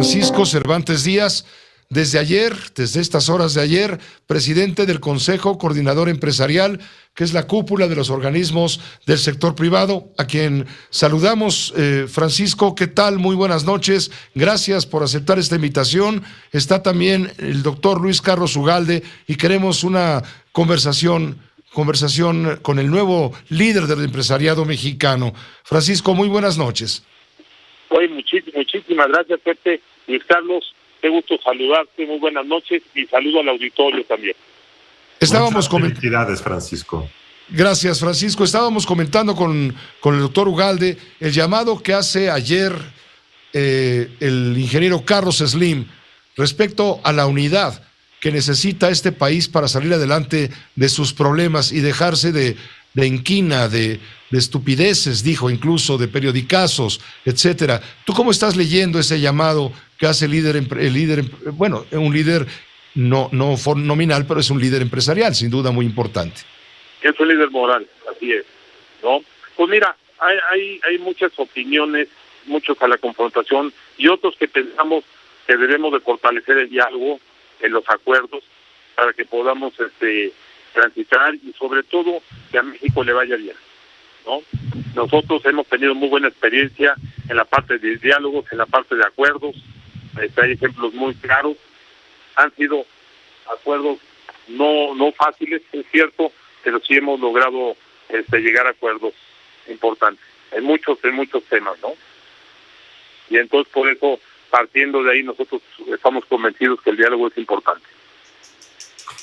Francisco Cervantes Díaz, desde ayer, desde estas horas de ayer, presidente del Consejo Coordinador Empresarial, que es la cúpula de los organismos del sector privado, a quien saludamos. Francisco, ¿qué tal? Muy buenas noches. Gracias por aceptar esta invitación. Está también el doctor Luis Carlos Ugalde y queremos una conversación con el nuevo líder del empresariado mexicano. Francisco, muy buenas noches. Oye, muchísimas gracias, Pepe. Luis Carlos, qué gusto saludarte, muy buenas noches y saludo al auditorio también. Estábamos felicidades, Francisco. Gracias, Francisco. Estábamos comentando con el doctor Ugalde el llamado que hace ayer el ingeniero Carlos Slim respecto a la unidad que necesita este país para salir adelante de sus problemas y dejarse de inquina, de estupideces, dijo, incluso de periodicazos, etcétera. ¿Tú cómo estás leyendo ese llamado que hace un líder no nominal, pero es un líder empresarial, sin duda muy importante? Es un líder moral, así es, ¿no? Pues mira, hay muchas opiniones, muchos a la confrontación y otros que pensamos que debemos de fortalecer el diálogo en los acuerdos para que podamos transitar y sobre todo que a México le vaya bien, ¿no? Nosotros hemos tenido muy buena experiencia en la parte de diálogos, en la parte de acuerdos. Hay ejemplos muy claros. Han sido acuerdos no fáciles, es cierto, pero sí hemos logrado llegar a acuerdos importantes en muchos temas, ¿no? Y entonces por eso, partiendo de ahí, nosotros estamos convencidos que el diálogo es importante.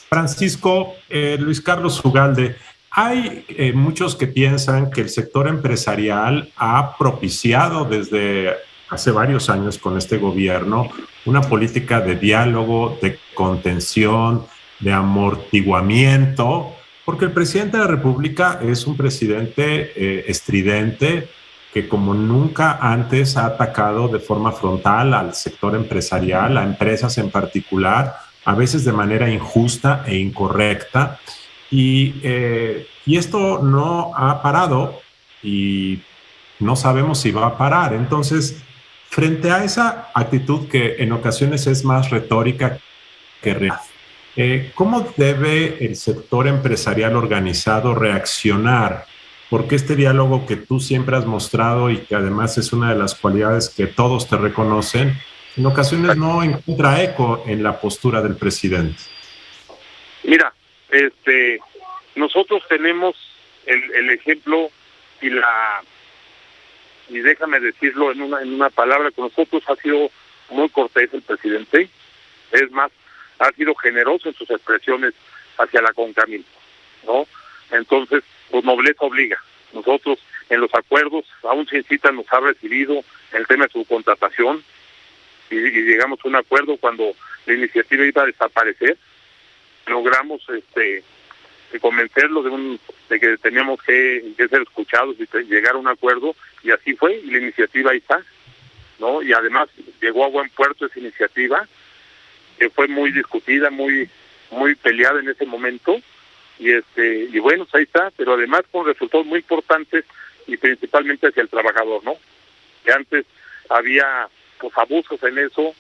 Francisco, Luis Carlos Ugalde, hay muchos que piensan que el sector empresarial ha propiciado desde hace varios años con este gobierno una política de diálogo, de contención, de amortiguamiento, porque el presidente de la República es un presidente estridente que como nunca antes ha atacado de forma frontal al sector empresarial, a empresas en particular, a veces de manera injusta e incorrecta, y esto no ha parado y no sabemos si va a parar. Entonces, frente a esa actitud que en ocasiones es más retórica que real, ¿cómo debe el sector empresarial organizado reaccionar? Porque este diálogo que tú siempre has mostrado y que además es una de las cualidades que todos te reconocen, en ocasiones no encuentra eco en la postura del presidente. Mira, nosotros tenemos el ejemplo y déjame decirlo en una palabra, con nosotros ha sido muy cortés el presidente, es más, ha sido generoso en sus expresiones hacia la CONCAMIL, ¿no? Entonces, pues nobleza obliga. Nosotros en los acuerdos, aún sin cita, nos ha recibido el tema de su contratación y llegamos a un acuerdo cuando la iniciativa iba a desaparecer. Logramos convencerlo de que teníamos que ser escuchados y llegar a un acuerdo, y así fue, y la iniciativa ahí está, ¿no? Y además llegó a buen puerto esa iniciativa, que fue muy discutida, muy peleada en ese momento, y bueno, ahí está, pero además con resultados muy importantes y principalmente hacia el trabajador, ¿no? Que antes había pues abusos en eso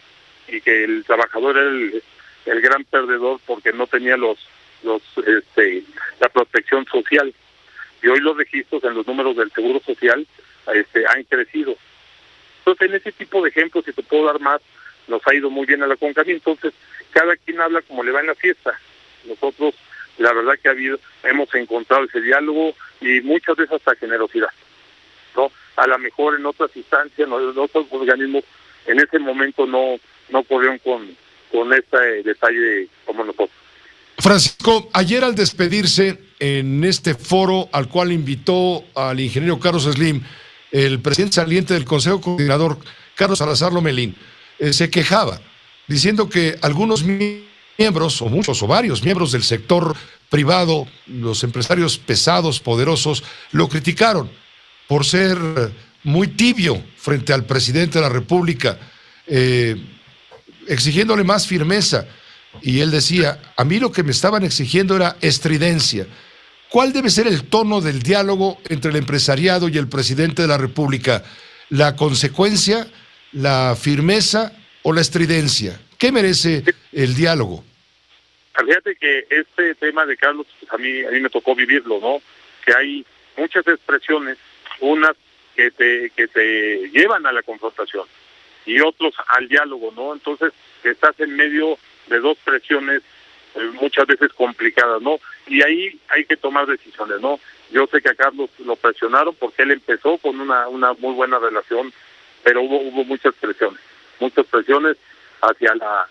y que el trabajador era el gran perdedor porque no tenía la protección social, y hoy los registros en los números del Seguro Social han crecido. Entonces, en ese tipo de ejemplos, si te puedo dar más, nos ha ido muy bien a la CONCAMIL. Entonces, cada quien habla como le va en la fiesta. Nosotros, la verdad que hemos encontrado ese diálogo y muchas veces hasta generosidad, ¿no? A lo mejor en otras instancias, en otros organismos, en ese momento no corrieron con este detalle como nosotros. Francisco, ayer al despedirse en este foro al cual invitó al ingeniero Carlos Slim, el presidente saliente del Consejo Coordinador, Carlos Salazar Lomelín, se quejaba, diciendo que algunos miembros, o muchos o varios miembros del sector privado, los empresarios pesados, poderosos, lo criticaron por ser muy tibio frente al presidente de la República, exigiéndole más firmeza. Y él decía, a mí lo que me estaban exigiendo era estridencia. ¿Cuál debe ser el tono del diálogo entre el empresariado y el presidente de la República? ¿La consecuencia, la firmeza o la estridencia? ¿Qué merece el diálogo? Fíjate que este tema de Carlos, pues a mí me tocó vivirlo, ¿no? Que hay muchas expresiones, unas que te llevan a la confrontación y otros al diálogo, ¿no? Entonces estás en medio de dos presiones muchas veces complicadas, ¿no? Y ahí hay que tomar decisiones, ¿no? Yo sé que a Carlos lo presionaron porque él empezó con una muy buena relación, pero hubo muchas presiones hacia la,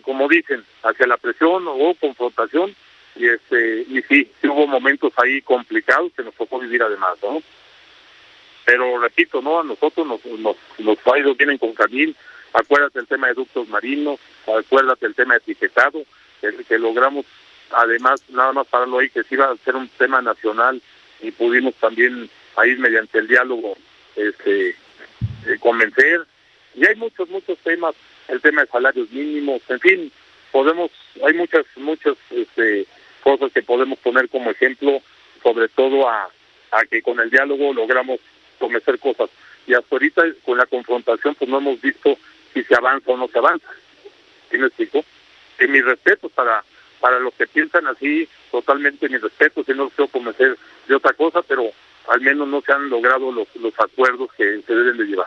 como dicen, hacia la presión o confrontación, y sí hubo momentos ahí complicados que nos tocó vivir además, ¿no? Pero repito, ¿no? A nosotros nos ha ido bien en Concamín. Acuérdate el tema de ductos marinos, acuérdate el tema de etiquetado, que logramos, además, nada más pararlo ahí, que sí iba a ser un tema nacional, y pudimos también ahí mediante el diálogo convencer. Y hay muchos temas, el tema de salarios mínimos, en fin, hay muchas cosas que podemos poner como ejemplo, sobre todo a que con el diálogo logramos convencer cosas. Y hasta ahorita con la confrontación pues no hemos visto si se avanza o no se avanza. ¿Sí me explico? Y mis respetos para los que piensan así, totalmente mis respetos, y no los quiero convencer de otra cosa, pero al menos no se han logrado los acuerdos que se deben de llevar.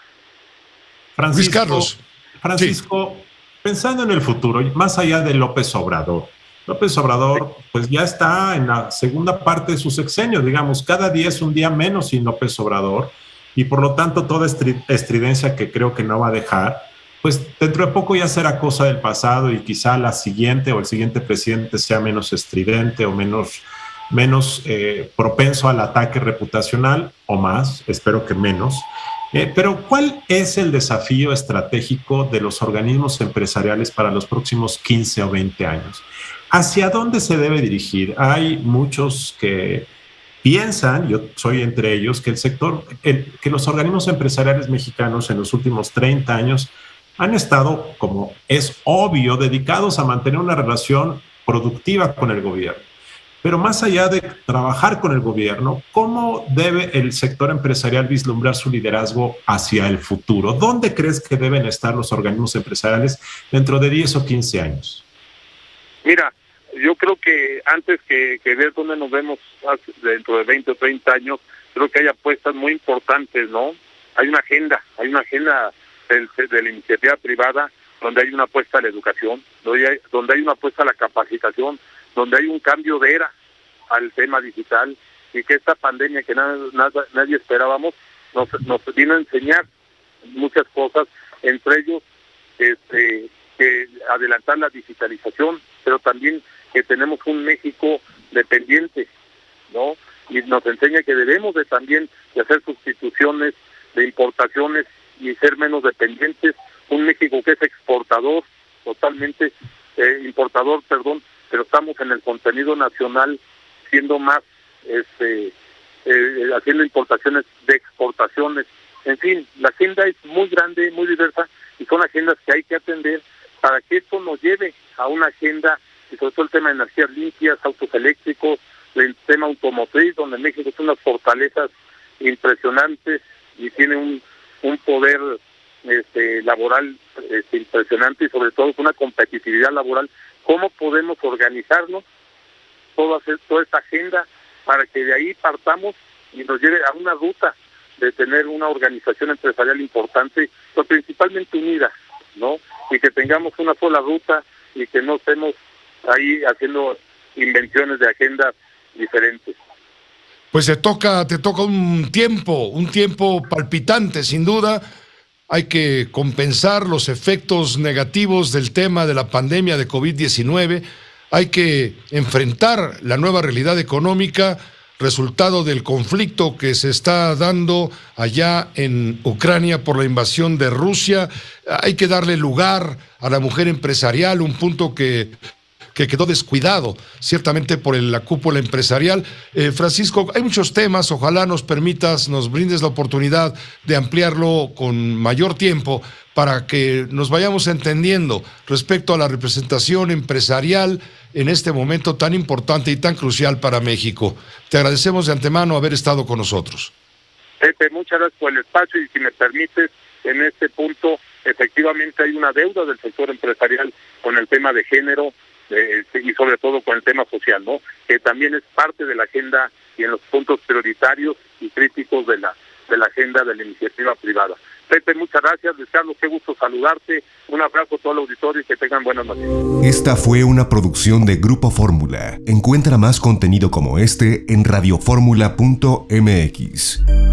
Luis Carlos. Francisco, sí. Pensando en el futuro, más allá de López Obrador, pues ya está en la segunda parte de su sexenio, digamos, cada día es un día menos sin López Obrador, y por lo tanto toda estridencia que creo que no va a dejar, pues dentro de poco ya será cosa del pasado, y quizá la siguiente o el siguiente presidente sea menos estridente o menos propenso al ataque reputacional, o más, espero que menos. Pero ¿cuál es el desafío estratégico de los organismos empresariales para los próximos 15 o 20 años? ¿Hacia dónde se debe dirigir? Hay muchos que piensan, yo soy entre ellos, que que los organismos empresariales mexicanos en los últimos 30 años han estado, como es obvio, dedicados a mantener una relación productiva con el gobierno. Pero más allá de trabajar con el gobierno, ¿cómo debe el sector empresarial vislumbrar su liderazgo hacia el futuro? ¿Dónde crees que deben estar los organismos empresariales dentro de 10 o 15 años? Mira, yo creo que antes que ver dónde nos vemos dentro de 20 o 30 años, creo que hay apuestas muy importantes, ¿no? Hay una agenda de la iniciativa privada donde hay una apuesta a la educación, donde hay una apuesta a la capacitación, donde hay un cambio de era al tema digital, y que esta pandemia que nadie esperábamos nos vino a enseñar muchas cosas, entre ellos que adelantar la digitalización, pero también que tenemos un México dependiente, ¿no? Y nos enseña que debemos de también de hacer sustituciones de importaciones y ser menos dependientes, un México que es exportador, totalmente importador, pero estamos en el contenido nacional siendo más, haciendo importaciones de exportaciones. En fin, la agenda es muy grande, muy diversa, y son agendas que hay que atender para que esto nos lleve a una agenda, y sobre todo el tema de energías limpias, autos eléctricos, el tema automotriz, donde México tiene unas fortalezas impresionantes y tiene un poder laboral impresionante, y sobre todo con una competitividad laboral. ¿Cómo podemos organizarnos toda esta agenda para que de ahí partamos y nos lleve a una ruta de tener una organización empresarial importante, pero principalmente unida, ¿no? Y que tengamos una sola ruta y que no estemos ahí haciendo invenciones de agendas diferentes. Pues te toca un tiempo palpitante, sin duda. Hay que compensar los efectos negativos del tema de la pandemia de COVID-19. Hay que enfrentar la nueva realidad económica, resultado del conflicto que se está dando allá en Ucrania por la invasión de Rusia. Hay que darle lugar a la mujer empresarial, un punto que quedó descuidado ciertamente por la cúpula empresarial. Francisco, hay muchos temas, ojalá nos brindes la oportunidad de ampliarlo con mayor tiempo para que nos vayamos entendiendo respecto a la representación empresarial en este momento tan importante y tan crucial para México. Te agradecemos de antemano haber estado con nosotros. Pepe, muchas gracias por el espacio, y si me permites, en este punto efectivamente hay una deuda del sector empresarial con el tema de género y sobre todo con el tema social, ¿no? Que también es parte de la agenda y en los puntos prioritarios y críticos de la agenda de la iniciativa privada. Pepe, muchas gracias. Luis Carlos, qué gusto saludarte. Un abrazo a todo el auditorio y que tengan buenas noches. Esta fue una producción de Grupo Fórmula. Encuentra más contenido como este en radioformula.mx.